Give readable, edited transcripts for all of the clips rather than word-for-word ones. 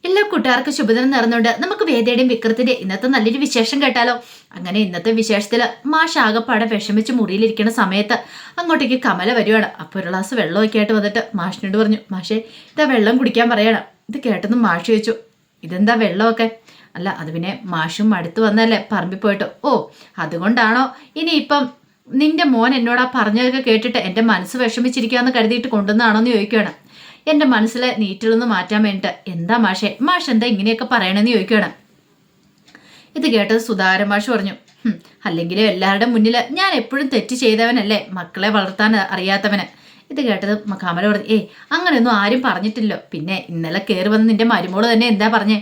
എല്ലാ കൂട്ടുകാർക്കും ശുഭദിനം നേർന്നുകൊണ്ട് നമുക്ക് വേദയുടെയും വിക്രത്തിന്റെ ഇന്നത്തെ നല്ലൊരു വിശേഷം കേട്ടാലോ. അങ്ങനെ ഇന്നത്തെ വിശേഷത്തില് മാഷ് ആകെപ്പാടെ വിഷമിച്ച് മുറിയിലിരിക്കുന്ന സമയത്ത് അങ്ങോട്ടേക്ക് കമല വരുവാണ്. അപ്പോൾ ഒരു ഗ്ലാസ് വെള്ളമൊക്കെ ആയിട്ട് വന്നിട്ട് മാഷിനോട് പറഞ്ഞു, മാഷേ ഇതാ വെള്ളം കുടിക്കാൻ പറയണം. ഇത് കേട്ടെന്ന് മാഷ് ചോദിച്ചു, ഇതെന്താ വെള്ളമൊക്കെ? അല്ല അത് പിന്നെ മാഷും അടുത്ത് വന്നല്ലേ പറമ്പിൽ പോയിട്ട്. ഓ അതുകൊണ്ടാണോ? ഇനിയിപ്പം നിന്റെ മോൻ എന്നോടാ പറഞ്ഞതൊക്കെ കേട്ടിട്ട് എൻ്റെ മനസ്സ് വിഷമിച്ചിരിക്കാന്ന് കരുതിയിട്ട് കൊണ്ടുവന്നാണോന്ന് ചോദിക്കുകയാണ്. എൻ്റെ മനസ്സിലെ നീറ്റിലൊന്ന് മാറ്റാൻ വേണ്ടിയിട്ട്. എന്താ മാഷേ, മാഷ് എന്താ ഇങ്ങനെയൊക്കെ പറയണമെന്ന് ചോദിക്കുകയാണ്. ഇത് കേട്ടത് സുധാകരൻ മാഷ് പറഞ്ഞു, അല്ലെങ്കിലും എല്ലാവരുടെ മുന്നിൽ ഞാൻ എപ്പോഴും തെറ്റ് ചെയ്തവനല്ലേ, മക്കളെ വളർത്താൻ അറിയാത്തവന്. ഇത് കേട്ടത് കമല പറഞ്ഞു, അങ്ങനെയൊന്നും ആരും പറഞ്ഞിട്ടില്ലോ. പിന്നെ ഇന്നലെ കയറി വന്ന് നിന്റെ മരുമോള് തന്നെ എന്താ പറഞ്ഞേ?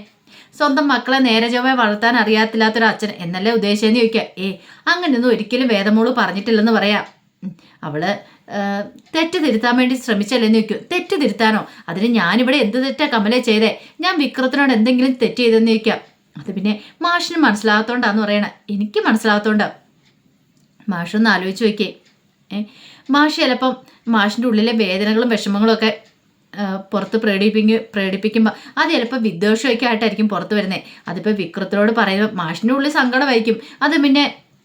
സ്വന്തം മക്കളെ നേരെ ചൊവ്വേ വളർത്താൻ അറിയാത്തില്ലാത്തൊരു അച്ഛൻ എന്നല്ലേ ഉദ്ദേശിച്ചെന്ന് ചോദിക്കുക. അങ്ങനെയൊന്നും ഒരിക്കലും വേദമോള് പറഞ്ഞിട്ടില്ലെന്ന് പറയാം. അവള് തെറ്റ് തിരുത്താൻ വേണ്ടി ശ്രമിച്ചല്ലേന്ന് ചോദിക്കും. തെറ്റ് തിരുത്താനോ? അതിന് ഞാനിവിടെ എന്ത് തെറ്റാ കമലെ ചെയ്തേ? ഞാൻ വിക്രത്തിനോട് എന്തെങ്കിലും തെറ്റ് ചെയ്തെന്ന് ചോദിക്കാം. അത് പിന്നെ മാഷിന് മനസ്സിലാകത്തോണ്ടാന്ന് പറയണേ. എനിക്ക് മനസ്സിലാകത്തോണ്ടാ. മാഷൊന്ന് ആലോചിച്ച് നോക്കിയേ. മാഷ് ചിലപ്പം മാഷിൻ്റെ ഉള്ളിലെ വേദനകളും വിഷമങ്ങളും ഒക്കെ പുറത്ത് പ്രകടിപ്പിക്കുമ്പോൾ അത് ചിലപ്പോൾ വിദ്വേഷമൊക്കെ ആയിട്ടായിരിക്കും പുറത്ത് വരുന്നത്. അതിപ്പോൾ വിക്രത്തിനോട് പറയുമ്പോൾ മാഷിൻ്റെ ഉള്ളിൽ സങ്കടമായിരിക്കും. അത് പിന്നെ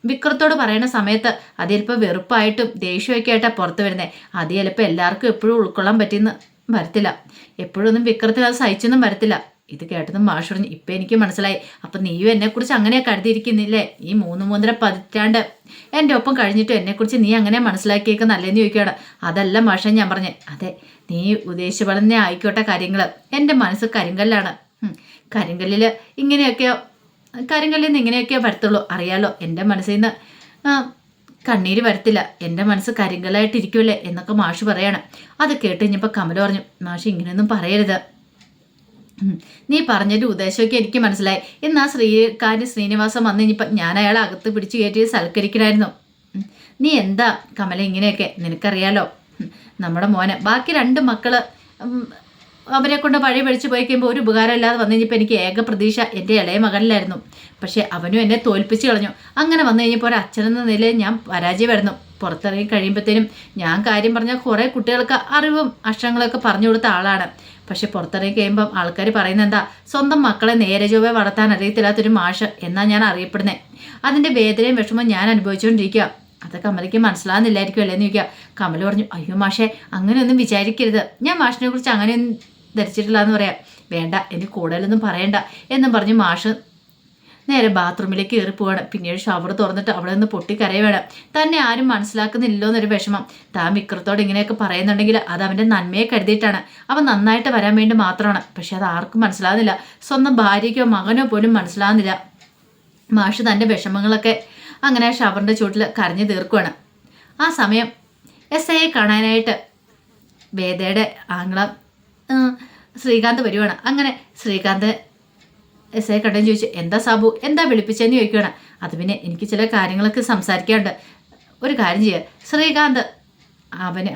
വിക്രത്തോട് പറയുന്ന സമയത്ത് അത് ചിലപ്പോൾ വെറുപ്പായിട്ടും ദേഷ്യമൊക്കെ ആയിട്ടാണ് പുറത്ത് വരുന്നത്. അത് ചിലപ്പോൾ എല്ലാവർക്കും എപ്പോഴും ഉൾക്കൊള്ളാൻ പറ്റിയെന്ന് വരത്തില്ല. എപ്പോഴൊന്നും വിക്രത്തിന് അത് സഹിച്ചൊന്നും വരത്തില്ല. ഇത് കേട്ടതും മാഷ് പറഞ്ഞു, ഇപ്പം എനിക്ക് മനസ്സിലായി. അപ്പം നീയും എന്നെക്കുറിച്ച് അങ്ങനെ കരുതിയിരിക്കുന്നില്ലേ? ഈ 3-3.5 പതിറ്റാണ്ട് എൻ്റെ ഒപ്പം കഴിഞ്ഞിട്ടും എന്നെക്കുറിച്ച് നീ അങ്ങനെ മനസ്സിലാക്കിയേക്കുന്നല്ലേന്ന് ചോദിക്കുകയാണ്. അതല്ല മാഷെ ഞാൻ പറഞ്ഞേ. അതെ, നീ ഉദ്ദേശിച്ച പോലെ തന്നെ ആയിക്കോട്ടെ കാര്യങ്ങൾ. എൻ്റെ മനസ്സ് കരിങ്കല്ലാണ്. കരിങ്കല്ലിൽ ഇങ്ങനെയൊക്കെയോ, കരിങ്കല്ലിൽ നിന്ന് ഇങ്ങനെയൊക്കെയോ വരത്തുള്ളൂ. അറിയാലോ, എൻ്റെ മനസ്സിൽ നിന്ന് കണ്ണീര് വരത്തില്ല. എൻ്റെ മനസ്സ് കരിങ്കല്ലായിട്ടിരിക്കുമല്ലേ എന്നൊക്കെ മാഷ് പറയാണ്. അത് കേട്ട് കഴിഞ്ഞപ്പോൾ കമല പറഞ്ഞു, മാഷ് ഇങ്ങനെയൊന്നും പറയരുത്. നീ പറഞ്ഞൊരു ഉദ്ദേശമൊക്കെ എനിക്ക് മനസ്സിലായി. എന്നാ ശ്രീനിവാസം വന്നു കഴിഞ്ഞപ്പോൾ ഞാൻ അയാളെ അകത്ത് പിടിച്ചു കയറ്റി സൽക്കരിക്കണമായിരുന്നു. നീ എന്താ കമല ഇങ്ങനെയൊക്കെ? നിനക്കറിയാലോ നമ്മുടെ മോനെ ബാക്കി 2 മക്കള് അവരെ കൊണ്ട് വഴി പഠിച്ചു പോയി കഴിയുമ്പോൾ ഒരു ഉപകാരം ഇല്ലാതെ വന്നു കഴിഞ്ഞപ്പോൾ എനിക്ക് ഏക പ്രതീക്ഷ എൻ്റെ ഇളയ മകനിലായിരുന്നു. പക്ഷേ അവനും എന്നെ തോൽപ്പിച്ച് കളഞ്ഞു. അങ്ങനെ വന്നു കഴിഞ്ഞപ്പോൾ ഒരു അച്ഛനെന്ന നിലയിൽ ഞാൻ പരാജയമായിരുന്നു. പുറത്തിറങ്ങി കഴിയുമ്പോഴത്തേനും ഞാൻ കാര്യം പറഞ്ഞാൽ കുറേ കുട്ടികൾക്ക് അറിവും അക്ഷരങ്ങളൊക്കെ പറഞ്ഞു കൊടുത്ത ആളാണ്. പക്ഷെ പുറത്തിറങ്ങി കഴിയുമ്പം ആൾക്കാർ പറയുന്നത് എന്താ, സ്വന്തം മക്കളെ നേരെ ചൊവ്വേ വളർത്താൻ അറിയത്തില്ലാത്തൊരു മാഷ് എന്നാ ഞാൻ അറിയപ്പെടുന്നത്. അതിൻ്റെ വേദനയും വിഷമം ഞാൻ അനുഭവിച്ചുകൊണ്ടിരിക്കുക. അത് കമലയ്ക്ക് മനസ്സിലാകുന്നില്ലായിരിക്കും അല്ലേന്ന് ചോദിക്കുക. കമല പറഞ്ഞു, അയ്യോ മാഷേ അങ്ങനെയൊന്നും വിചാരിക്കരുത്. ഞാൻ മാഷിനെ കുറിച്ച് അങ്ങനെയൊന്നും ധരിച്ചിട്ടില്ല എന്ന് പറയാം. വേണ്ട, എനിക്ക് കൂടുതലൊന്നും പറയണ്ട എന്നും പറഞ്ഞ് മാഷ് നേരെ ബാത്റൂമിലേക്ക് കയറി പോവാണ്. പിന്നീട് ഷവർ തുറന്നിട്ട് അവിടെ നിന്ന് പൊട്ടിക്കരയുവാണ്. തന്നെ ആരും മനസ്സിലാക്കുന്നില്ലല്ലോ എന്നൊരു വിഷമം. താൻ വിക്രത്തോട് ഇങ്ങനെയൊക്കെ പറയുന്നുണ്ടെങ്കിൽ അത് അവൻ്റെ നന്മയെ കരുതിയിട്ടാണ്, അവൻ നന്നായിട്ട് വരാൻ വേണ്ടി മാത്രമാണ്. പക്ഷെ അത് ആർക്കും മനസ്സിലാകുന്നില്ല. സ്വന്തം ഭാര്യയ്ക്കോ മകനോ പോലും മനസ്സിലാകുന്നില്ല. മാഷ് തൻ്റെ വിഷമങ്ങളൊക്കെ അങ്ങനെ ഷവറിൻ്റെ ചുവട്ടിൽ കരഞ്ഞു തീർക്കുവാണ്. ആ സമയം SIയെ കാണാനായിട്ട് വേദയുടെ ആംഗ്ലം ശ്രീകാന്ത് വരുവാണ്. അങ്ങനെ ശ്രീകാന്ത് SI കണ്ടെന്ന് ചോദിച്ചു, എന്താ സാബു, എന്താ വിളിപ്പിച്ചെന്ന് ചോദിക്കുകയാണ്. അത് പിന്നെ എനിക്ക് ചില കാര്യങ്ങളൊക്കെ സംസാരിക്കാനുണ്ട്. ഒരു കാര്യം ചെയ്യുക, ശ്രീകാന്ത്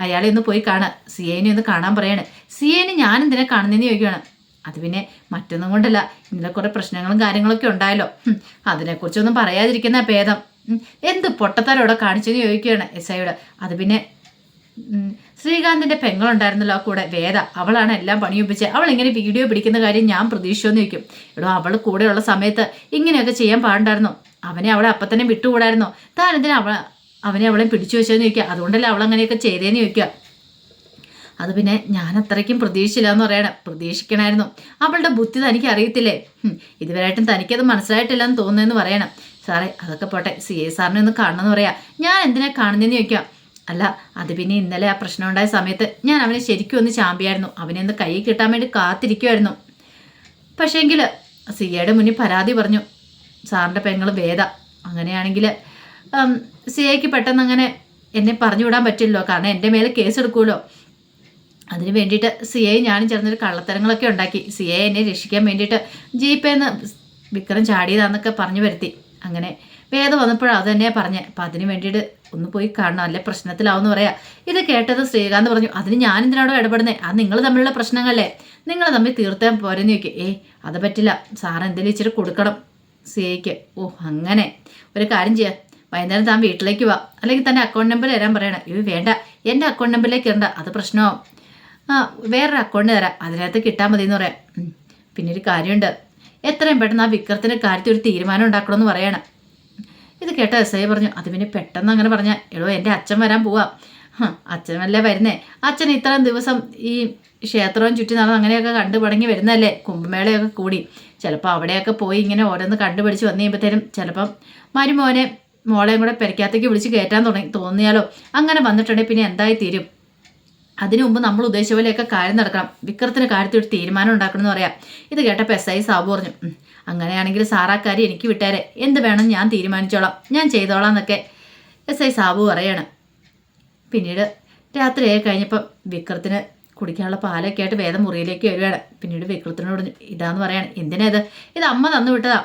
അയാളെ ഒന്ന് പോയി കാണുക, CAനെ ഒന്ന് കാണാൻ പറയാണ്. CAനെ ഞാൻ എന്തിനാ കാണുന്നതെന്ന് ചോദിക്കുകയാണ്. അത് പിന്നെ മറ്റൊന്നും കൊണ്ടല്ല, ഇന്നലെ കുറേ പ്രശ്നങ്ങളും കാര്യങ്ങളൊക്കെ ഉണ്ടായല്ലോ, അതിനെക്കുറിച്ചൊന്നും പറയാതിരിക്കുന്ന ഭേദം. എന്ത് പൊട്ടത്തരോടെ കാണിച്ചെന്ന് ചോദിക്കുകയാണ് SIയോട്. അത് പിന്നെ ശ്രീകാന്തിൻ്റെ പെങ്ങളുണ്ടായിരുന്നല്ലോ ആ കൂടെ, വേദ, അവളാണ് എല്ലാം പണിയൊപ്പിച്ച്. അവൾ ഇങ്ങനെ വീഡിയോ പിടിക്കുന്ന കാര്യം ഞാൻ പ്രതീക്ഷിച്ചെന്ന് ചോദിക്കും. എടോ, അവൾ കൂടെയുള്ള സമയത്ത് ഇങ്ങനെയൊക്കെ ചെയ്യാൻ പാടുണ്ടായിരുന്നോ? അവളെ അപ്പം തന്നെ വിട്ടുകൂടായിരുന്നോ? താൻ എന്തിനാ അവളെ പിടിച്ചു വെച്ചതെന്ന് ചോദിക്കുക. അതുകൊണ്ടല്ലേ അവൾ അങ്ങനെയൊക്കെ ചെയ്തേന്ന് ചോദിക്കുക. അത് പിന്നെ ഞാൻ അത്രയ്ക്കും പ്രതീക്ഷിച്ചില്ല എന്ന് പറയണം. പ്രതീക്ഷിക്കണമായിരുന്നു. അവളുടെ ബുദ്ധി തനിക്ക് അറിയത്തില്ലേ? ഇതുവരെയായിട്ടും തനിക്കത് മനസ്സിലായിട്ടില്ല എന്ന് തോന്നുന്നതെന്ന് പറയണം. സാറേ അതൊക്കെ പോട്ടെ, CA സാറിനെ ഒന്ന് കാണണമെന്ന് പറയാം. ഞാൻ എന്തിനാ കാണുന്നതെന്ന് ചോദിക്കാം. അല്ല അത് പിന്നെ ഇന്നലെ ആ പ്രശ്നം ഉണ്ടായ സമയത്ത് ഞാൻ അവനെ ശരിക്കും ഒന്ന് ചാമ്പിയായിരുന്നു. അവനെ ഒന്ന് കൈ കിട്ടാൻ വേണ്ടി കാത്തിരിക്കുമായിരുന്നു. പക്ഷേങ്കിൽ CAയുടെ മുന്നിൽ പരാതി പറഞ്ഞു, സാറിൻ്റെ പെങ്ങൾ വേദ. അങ്ങനെയാണെങ്കിൽ CAയ്ക്ക് പെട്ടെന്ന് അങ്ങനെ എന്നെ പറഞ്ഞു വിടാൻ പറ്റില്ലല്ലോ, കാരണം എൻ്റെ മേലെ കേസ് എടുക്കുമല്ലോ. അതിന് വേണ്ടിയിട്ട് CA ഞാനും ചേർന്നൊരു കള്ളത്തരങ്ങളൊക്കെ ഉണ്ടാക്കി. CA എന്നെ രക്ഷിക്കാൻ വേണ്ടിയിട്ട് ജീപ്പേന്ന് വിക്രം ചാടിയതാന്നൊക്കെ പറഞ്ഞു വരുത്തി. അങ്ങനെ വേദ വന്നപ്പോഴാണ് അത് തന്നെയാണ് പറഞ്ഞത്. അപ്പം അതിന് വേണ്ടിയിട്ട് ഒന്ന് പോയി കാണണം, അല്ലെ പ്രശ്നത്തിലാവുമെന്ന് പറയാം. ഇത് കേട്ടത് ശ്രീകാന്ത് പറഞ്ഞു, അതിന് ഞാൻ എന്തിനാണോ ഇടപെടുന്നത്? അത് നിങ്ങൾ തമ്മിലുള്ള പ്രശ്നങ്ങളല്ലേ, നിങ്ങൾ തമ്മിൽ തീർത്താൻ പോരെന്ന് ചോദിക്കും. അത് പറ്റില്ല, സാറ് എന്തെങ്കിലും ഇച്ചിരി കൊടുക്കണം CAയ്ക്ക്. ഓ അങ്ങനെ, ഒരു കാര്യം ചെയ്യാം, വൈകുന്നേരം താൻ വീട്ടിലേക്ക് വാ, അല്ലെങ്കിൽ തന്നെ അക്കൗണ്ട് നമ്പർ തരാൻ പറയണം. വേണ്ട, എൻ്റെ അക്കൗണ്ട് നമ്പറിലേക്ക് ഇടണ്ട, അത് പ്രശ്നമാവും. വേറൊരു അക്കൗണ്ട് തരാം, അതിനകത്ത് കിട്ടാൻ മതി എന്ന് പറയാം. പിന്നെ ഒരു കാര്യമുണ്ട്, എത്രയും പെട്ടെന്ന് ആ വിക്രത്തിൻ്റെ കാര്യത്തിൽ ഒരു തീരുമാനം ഉണ്ടാക്കണമെന്ന് പറയണം. ഇത് കേട്ട എസ് ഐ പറഞ്ഞു, അത് പിന്നെ പെട്ടെന്ന് അങ്ങനെ പറഞ്ഞാൽ, എടോ എൻ്റെ അച്ഛൻ വരാൻ പോവാം. അച്ഛനല്ലേ വരുന്നേ, അച്ഛൻ ഇത്രയും ദിവസം ഈ ക്ഷേത്രവും ചുറ്റി നടന്ന് അങ്ങനെയൊക്കെ കണ്ടു പടങ്ങി വരുന്നതല്ലേ, കുംഭമേളയൊക്കെ കൂടി. ചിലപ്പോൾ അവിടെയൊക്കെ പോയി ഇങ്ങനെ ഓരോന്ന് കണ്ടുപിടിച്ച് വന്നു കഴിയുമ്പോഴത്തേനും ചിലപ്പം മരുമോനെ മോളെയും കൂടെ പെരക്കകത്തേക്ക് വിളിച്ച് കയറ്റാൻ തോന്നിയാലോ. അങ്ങനെ വന്നിട്ടുണ്ടെങ്കിൽ പിന്നെ എന്തായി തീരും. അതിനു മുമ്പ് നമ്മൾ ഉദ്ദേശിച്ച പോലെയൊക്കെ കാര്യം നടക്കണം. വിക്രത്തിന് കാര്യത്തിൽ ഒരു തീരുമാനം ഉണ്ടാക്കണം എന്ന് പറയാം. ഇത് കേട്ടപ്പോൾ എസ് ഐ സാബു പറഞ്ഞു, അങ്ങനെയാണെങ്കിൽ സാറാക്കാരി എനിക്ക് വിട്ടേരെ, എന്ത് വേണം ഞാൻ തീരുമാനിച്ചോളാം, ഞാൻ ചെയ്തോളാം എന്നൊക്കെ എസ് ഐ സാബു പറയാണ്. പിന്നീട് രാത്രിയായി കഴിഞ്ഞപ്പോൾ വിക്രത്തിന് കുടിക്കാനുള്ള പാലൊക്കെ ആയിട്ട് വേദം മുറിയിലേക്ക് വരികയാണ്. പിന്നീട് വിക്രത്തിനോട് ഇതാന്ന് പറയാണ്, എന്തിനാ ഇത് അമ്മ തന്നു വിട്ടതാ.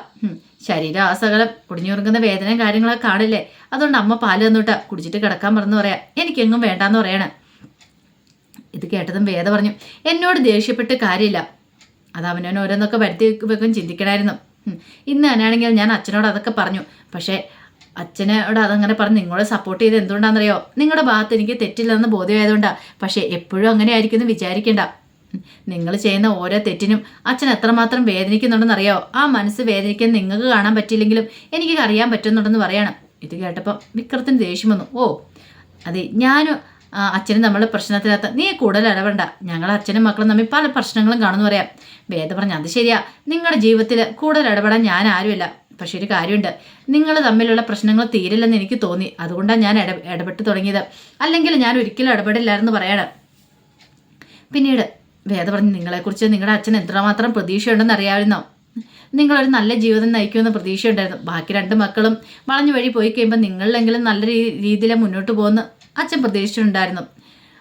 ശരീരം ആ സകലം കുടിഞ്ഞുറുങ്ങുന്ന വേദനയും കാര്യങ്ങളൊക്കെ കാണില്ലേ, അതുകൊണ്ട് അമ്മ പാല് തന്നുവിട്ടാ, കുടിച്ചിട്ട് കിടക്കാൻ പറഞ്ഞു പറയാം, എനിക്കെങ്ങും വേണ്ടാന്ന് പറയാണ്. ഇത് കേട്ടതും വേദ പറഞ്ഞു, എന്നോട് ദേഷ്യപ്പെട്ട് കാര്യമില്ല, അത് അവനവൻ ഓരോന്നൊക്കെ വരുത്തി വെക്കും ചിന്തിക്കണമായിരുന്നു. ഇന്ന് തന്നെയാണെങ്കിൽ ഞാൻ അച്ഛനോട് അതൊക്കെ പറഞ്ഞു. പക്ഷേ അച്ഛനോട് അതങ്ങനെ പറഞ്ഞ് നിങ്ങളെ സപ്പോർട്ട് ചെയ്ത് എന്തുകൊണ്ടാണെന്നറിയോ, നിങ്ങളുടെ ഭാഗത്ത് എനിക്ക് തെറ്റില്ലെന്ന് ബോധ്യമായതുകൊണ്ടാണ്. പക്ഷേ എപ്പോഴും അങ്ങനെ ആയിരിക്കും എന്ന് വിചാരിക്കേണ്ട. നിങ്ങൾ ചെയ്യുന്ന ഓരോ തെറ്റിനും അച്ഛൻ എത്രമാത്രം വേദനിക്കുന്നുണ്ടെന്നറിയോ. ആ മനസ്സ് വേദനിക്കാൻ നിങ്ങൾക്ക് കാണാൻ പറ്റിയില്ലെങ്കിലും എനിക്ക് അറിയാൻ പറ്റുന്നുണ്ടെന്ന് പറയണം. ഇത് കേട്ടപ്പം വിക്രത്തിന് ദേഷ്യം വന്നു. ഓ അതെ, ഞാനും അച്ഛനും നമ്മൾ പ്രശ്നത്തിനകത്ത് നീ കൂടുതൽ ഇടപെടണ്ട, ഞങ്ങൾ അച്ഛനും മക്കളും തമ്മിൽ പല പ്രശ്നങ്ങളും കാണുമെന്ന് പറയാം. വേദ പറഞ്ഞു, അത് ശരിയാ, നിങ്ങളുടെ ജീവിതത്തിൽ കൂടുതൽ ഇടപെടാൻ ഞാൻ ആരുമില്ല. പക്ഷെ ഒരു കാര്യമുണ്ട്, നിങ്ങൾ തമ്മിലുള്ള പ്രശ്നങ്ങൾ തീരില്ലെന്ന് എനിക്ക് തോന്നി, അതുകൊണ്ടാണ് ഞാൻ ഇടപെട്ട് തുടങ്ങിയത്, അല്ലെങ്കിൽ ഞാൻ ഒരിക്കലും ഇടപെടില്ലായിരുന്നു പറയണം. പിന്നീട് വേദ പറഞ്ഞു, നിങ്ങളെക്കുറിച്ച് നിങ്ങളുടെ അച്ഛൻ എത്രമാത്രം പ്രതീക്ഷയുണ്ടെന്ന് അറിയാമായിരുന്നോ. നിങ്ങളൊരു നല്ല ജീവിതം നയിക്കുമെന്ന് പ്രതീക്ഷയുണ്ടായിരുന്നു. ബാക്കി രണ്ട് മക്കളും വളഞ്ഞു വഴി പോയി കഴിയുമ്പോൾ നിങ്ങളിലെങ്കിലും നല്ല രീതിയിൽ മുന്നോട്ട് പോകുന്ന അച്ഛൻ പ്രതീക്ഷിച്ചിട്ടുണ്ടായിരുന്നു.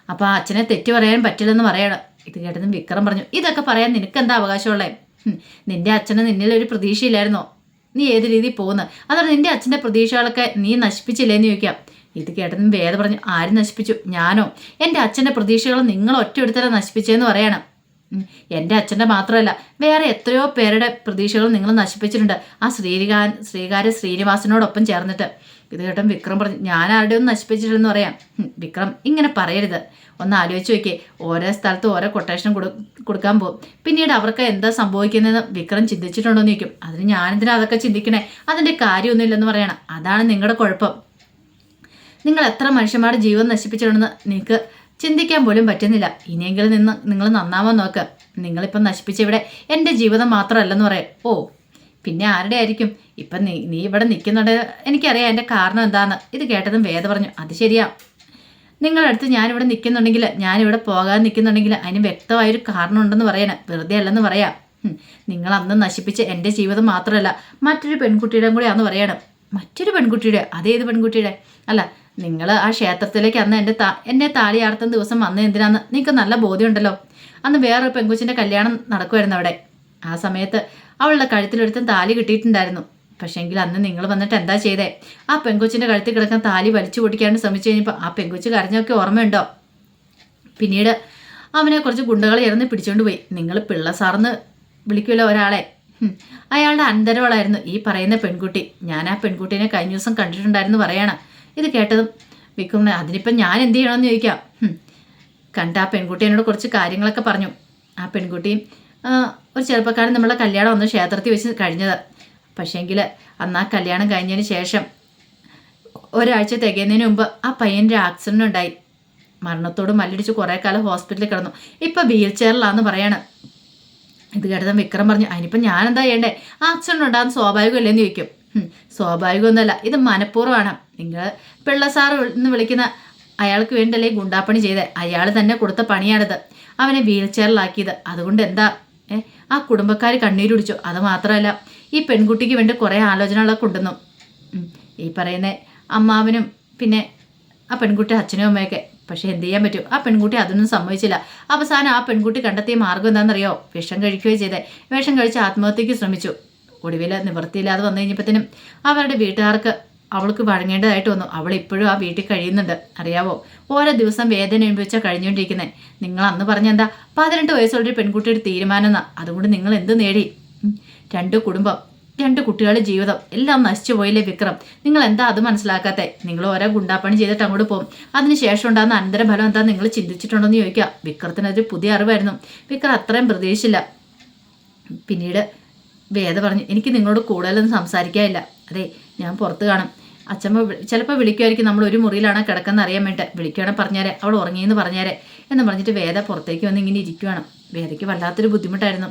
അപ്പോൾ ആ അച്ഛനെ തെറ്റ് പറയാൻ പറ്റില്ലെന്ന് പറയണം. ഇത് കേട്ടതും വിക്രം പറഞ്ഞു, ഇതൊക്കെ പറയാൻ നിനക്കെന്താ അവകാശമുള്ളേ? നിന്റെ അച്ഛന് നിന്നിലൊരു പ്രതീക്ഷയില്ലായിരുന്നോ? നീ ഏത് രീതിയിൽ പോകുന്നത്? അതുകൊണ്ട് നിന്റെ അച്ഛൻ്റെ പ്രതീക്ഷകളൊക്കെ നീ നശിപ്പിച്ചില്ലേന്ന് ചോദിക്കാം. ഇത് കേട്ടതും വേദ പറഞ്ഞു, ആര് നശിപ്പിച്ചു? ഞാനോ? എൻ്റെ അച്ഛൻ്റെ പ്രതീക്ഷകൾ നിങ്ങൾ ഒറ്റയെടുത്തല്ല നശിപ്പിച്ചതെന്ന് പറയണം. എൻ്റെ അച്ഛൻ്റെ മാത്രമല്ല, വേറെ എത്രയോ പേരുടെ പ്രതീക്ഷകൾ നിങ്ങൾ നശിപ്പിച്ചിട്ടുണ്ട്, ആ ശ്രീകാര്യ ശ്രീനിവാസനോടൊപ്പം ചേർന്നിട്ട്. ഇത് കേട്ടും വിക്രം പറഞ്ഞു, ഞാൻ ആരുടെയും നശിപ്പിച്ചിട്ടില്ലെന്ന് പറയാം. വിക്രം ഇങ്ങനെ പറയരുത്, ഒന്ന് ആലോചിച്ച് നോക്കിയേ. ഓരോ സ്ഥലത്ത് ഓരോ കൊട്ടേഷൻ കൊടുക്കാൻ പോകും, പിന്നീട് അവർക്ക് എന്താ സംഭവിക്കുന്നതെന്ന് വിക്രം ചിന്തിച്ചിട്ടുണ്ടോ എന്ന് ചോദിക്കും. അതിന് ഞാനെന്തിനാ അതൊക്കെ ചിന്തിക്കണേ, അതിൻ്റെ കാര്യമൊന്നുമില്ലെന്ന് പറയണം. അതാണ് നിങ്ങളുടെ കുഴപ്പം. നിങ്ങൾ എത്ര മനുഷ്യന്മാരുടെ ജീവൻ നശിപ്പിച്ചിട്ടുണ്ടെന്ന് നിങ്ങൾക്ക് ചിന്തിക്കാൻ പോലും പറ്റുന്നില്ല. ഇനിയെങ്കിലും നിങ്ങൾ നന്നാവാൻ നോക്ക്. നിങ്ങളിപ്പം നശിപ്പിച്ച ഇവിടെ എൻ്റെ ജീവിതം മാത്രമല്ലെന്ന് പറയാം. ഓ പിന്നെ ആരുടെ ആയിരിക്കും? ഇപ്പം നീ ഇവിടെ നിൽക്കുന്നുണ്ട്, എനിക്കറിയാം എൻ്റെ കാരണം എന്താണെന്ന്. ഇത് കേട്ടതും വേദ പറഞ്ഞു, അത് ശരിയാ, നിങ്ങളുടെ അടുത്ത് ഞാനിവിടെ നിൽക്കുന്നുണ്ടെങ്കിൽ, ഞാനിവിടെ പോകാൻ നിൽക്കുന്നുണ്ടെങ്കിൽ അതിന് വ്യക്തമായൊരു കാരണം ഉണ്ടെന്ന് പറയണം, വെറുതെ അല്ലെന്ന് പറയാം. നിങ്ങൾ അന്ന് നശിപ്പിച്ച എൻ്റെ ജീവിതം മാത്രമല്ല, മറ്റൊരു പെൺകുട്ടിയുടെയും കൂടെ ആണെന്ന് പറയണം. മറ്റൊരു പെൺകുട്ടിയുടെ? അതേത് പെൺകുട്ടിയുടെ? അല്ല, നിങ്ങൾ ആ ക്ഷേത്രത്തിലേക്ക് അന്ന് എന്നെ താലിയാർത്തുന്ന ദിവസം വന്നത് എന്തിനാന്ന് നിങ്ങൾക്ക് നല്ല ബോധ്യമുണ്ടല്ലോ. അന്ന് വേറൊരു പെൺകുച്ചിൻ്റെ കല്യാണം നടക്കുമായിരുന്നു അവിടെ. ആ സമയത്ത് അവളുടെ കഴുത്തിലൊരുത്തൻ താലി കിട്ടിയിട്ടുണ്ടായിരുന്നു. പക്ഷേങ്കിൽ അന്ന് നിങ്ങൾ വന്നിട്ട് എന്താ ചെയ്തേ? ആ പെൺകൊച്ചിൻ്റെ കഴുത്തിൽ കിടക്കുന്ന താലി വലിച്ചു പൊട്ടിക്കാണ്ട് ശ്രമിച്ചു കഴിഞ്ഞപ്പോൾ ആ പെൺകൊച്ച് കരഞ്ഞൊക്കെ ഓർമ്മയുണ്ടോ? പിന്നീട് അവനെ കുറച്ച് ഗുണ്ടകൾ ഇറന്ന് പിടിച്ചുകൊണ്ട് പോയി. നിങ്ങൾ പിള്ള സാറെന്ന് വിളിക്കുമല്ലോ ഒരാളെ, അയാളുടെ അന്തരവളായിരുന്നു ഈ പറയുന്ന പെൺകുട്ടി. ഞാൻ ആ പെൺകുട്ടീനെ കഴിഞ്ഞ ദിവസം കണ്ടിട്ടുണ്ടായിരുന്നു പറയണം. ഇത് കേട്ടതും വിക്രം, അതിനിപ്പം ഞാൻ എന്ത് ചെയ്യണമെന്ന് ചോദിക്കാം. കണ്ട ആ പെൺകുട്ടി എന്നോട് കുറച്ച് കാര്യങ്ങളൊക്കെ പറഞ്ഞു. ആ പെൺകുട്ടിയും ഒരു ചെറുപ്പക്കാരൻ നമ്മളെ കല്യാണം ഒന്ന് ക്ഷേത്രത്തിൽ വെച്ച് കഴിഞ്ഞത്. പക്ഷേങ്കിൽ അന്ന് ആ കല്യാണം കഴിഞ്ഞതിന് ശേഷം ഒരാഴ്ച തികയുന്നതിന് മുമ്പ് ആ പയ്യൻ്റെ ആക്സിഡൻ്റ് ഉണ്ടായി. മരണത്തോട് മല്ലടിച്ച് കുറേ കാലം ഹോസ്പിറ്റലിൽ കിടന്നു. ഇപ്പം വീൽ ചെയറിലാണെന്ന് പറയാണ്. ഇത് കേട്ടതും വിക്രം പറഞ്ഞു, അതിനിപ്പം ഞാനെന്താ ചെയ്യണ്ടേ? ആക്സിഡൻ്റ് ഉണ്ടാകുന്ന സ്വാഭാവികമല്ലേന്ന് ചോദിക്കും. സ്വാഭാവികമൊന്നുമല്ല, ഇത് മനഃപൂർവ്വമാണ്. നിങ്ങൾ പിള്ളസാറ് എന്ന് വിളിക്കുന്ന അയാൾക്ക് വേണ്ടല്ലേ ഗുണ്ടാപ്പണി ചെയ്തേ? അയാൾ തന്നെ കൊടുത്ത പണിയാണിത്, അവനെ വീൽ ചെയറിലാക്കിയത്. അതുകൊണ്ട് എന്താ ആ കുടുംബക്കാർ കണ്ണീരുടിച്ചു. അത് മാത്രമല്ല, ഈ പെൺകുട്ടിക്ക് വേണ്ടി കുറേ ആലോചനകളൊക്കെ കൊണ്ടുവന്നു. ഈ പറയുന്ന അമ്മാവനും പിന്നെ ആ പെൺകുട്ടി അച്ഛനും അമ്മയൊക്കെ. പക്ഷേ എന്ത് ചെയ്യാൻ പറ്റും, ആ പെൺകുട്ടി അതൊന്നും സമ്മതിച്ചില്ല. അവസാനം ആ പെൺകുട്ടി കണ്ടെത്തിയ മാർഗം എന്താണെന്നറിയോ? വിഷം കഴിക്കുകയോ ചെയ്തേ. വിഷം കഴിച്ച് ആത്മഹത്യക്ക് ശ്രമിച്ചു. ഒടുവിൽ നിവൃത്തിയില്ലാതെ വന്നു കഴിഞ്ഞപ്പോഴത്തേനും അവരുടെ വീട്ടുകാർക്ക് അവൾക്ക് വഴങ്ങേണ്ടതായിട്ട് വന്നു. അവൾ ഇപ്പോഴും ആ വീട്ടിൽ കഴിയുന്നുണ്ട്, അറിയാവോ? ഓരോ ദിവസം വേദന അനുഭവിച്ചാൽ കഴിഞ്ഞുകൊണ്ടിരിക്കുന്നത്. നിങ്ങൾ അന്ന് പറഞ്ഞെന്താ 18 വയസ്സുള്ളൊരു പെൺകുട്ടിയുടെ തീരുമാനം എന്നാ. അതുകൊണ്ട് നിങ്ങൾ എന്ത് നേടി? 2 കുടുംബം, 2 കുട്ടികളുടെ ജീവിതം എല്ലാം നശിച്ചു പോയില്ലേ വിക്രം? നിങ്ങൾ എന്താ അത് മനസ്സിലാക്കാത്തെ? നിങ്ങൾ ഓരോ ഗുണ്ടാപ്പണി ചെയ്തിട്ട് അങ്ങോട്ട് പോകും, അതിനുശേഷം ഉണ്ടാകുന്ന അനന്തരഫലം എന്താ നിങ്ങൾ ചിന്തിച്ചിട്ടുണ്ടോ എന്ന് ചോദിക്കുക. വിക്രത്തിനതൊരു പുതിയ അറിവായിരുന്നു. വിക്രം അത്രയും പ്രതീക്ഷിച്ചില്ല. പിന്നീട് വേദ പറഞ്ഞു, എനിക്ക് നിങ്ങളോട് കൂടുതലൊന്നും സംസാരിക്കാനില്ല. അതെ, ഞാൻ പുറത്ത് കാണും. അച്ഛമ്മ ചിലപ്പോൾ വിളിക്കുമായിരിക്കും, നമ്മൾ ഒരു മുറിയിലാണ് കിടക്കുന്നത് അറിയാൻ വേണ്ടി. വിളിക്കുകയാണെങ്കിൽ പറഞ്ഞേരെ, അവൾ ഉറങ്ങിയെന്ന് പറഞ്ഞേരെ എന്ന് പറഞ്ഞിട്ട് വേദ പുറത്തേക്ക് വന്ന് ഇങ്ങനെ ഇരിക്കുവാണ്. വേദയ്ക്ക് വല്ലാത്തൊരു ബുദ്ധിമുട്ടായിരുന്നു.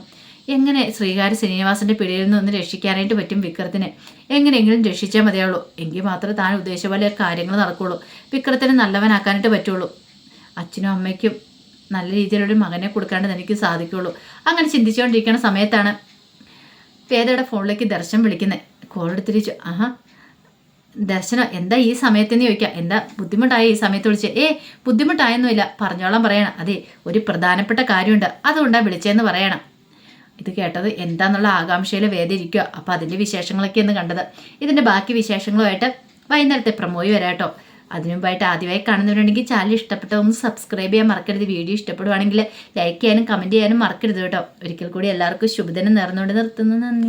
എങ്ങനെ ശ്രീകാര്യ ശ്രീനിവാസന്റെ പിടിയിൽ നിന്ന് ഒന്ന് രക്ഷിക്കാനായിട്ട് പറ്റും വിക്രത്തിനെ? എങ്ങനെയെങ്കിലും രക്ഷിച്ചാൽ മതിയാവുള്ളൂ. എങ്കിൽ മാത്രമേ താൻ ഉദ്ദേശിച്ച പോലെ കാര്യങ്ങൾ നടക്കുകയുള്ളൂ. വിക്രത്തിനെ നല്ലവനാക്കാനായിട്ട് പറ്റുള്ളൂ. അച്ഛനും അമ്മയ്ക്കും നല്ല രീതിയിലൊരു മകനെ കൊടുക്കാണ്ട് എനിക്ക് സാധിക്കുള്ളൂ. അങ്ങനെ ചിന്തിച്ചുകൊണ്ടിരിക്കുന്ന സമയത്താണ് വേദയുടെ ഫോണിലേക്ക് ദർശൻ വിളിക്കുന്നത്. കോൾ എടുത്തിരിച്ചു. ആഹാ ദർശനം, എന്താ ഈ സമയത്തെന്ന് ചോദിക്കാം. എന്താ ബുദ്ധിമുട്ടായി ഈ സമയത്ത് വിളിച്ചേ? ബുദ്ധിമുട്ടായൊന്നുമില്ല, പറഞ്ഞോളാം പറയണം. അതെ, ഒരു പ്രധാനപ്പെട്ട കാര്യമുണ്ട്, അതുകൊണ്ടാണ് വിളിച്ചതെന്ന് പറയണം. ഇത് കേട്ടത് എന്താന്നുള്ള ആകാംക്ഷയിൽ വേദ ഇരിക്കുക. അപ്പോൾ അതിൻ്റെ വിശേഷങ്ങളൊക്കെയാണ് കണ്ടത്. ഇതിൻ്റെ ബാക്കി വിശേഷങ്ങളുമായിട്ട് വൈകുന്നേരത്തെ പ്രമോയി വരാം കേട്ടോ. അതിനു മുമ്പായിട്ട് ആദ്യമായി കാണുന്നവരുണ്ടെങ്കിൽ ചാനൽ ഇഷ്ടപ്പെട്ട ഒന്ന് സബ്സ്ക്രൈബ് ചെയ്യാൻ മറക്കരുത്. വീഡിയോ ഇഷ്ടപ്പെടുവാണെങ്കിൽ ലൈക്ക് ചെയ്യാനും കമൻറ്റ് ചെയ്യാനും മറക്കരുത് കേട്ടോ. ഒരിക്കൽ കൂടി എല്ലാവർക്കും ശുഭദിനം നേർന്നുകൊണ്ട് നിർത്തുന്നു. നന്ദി.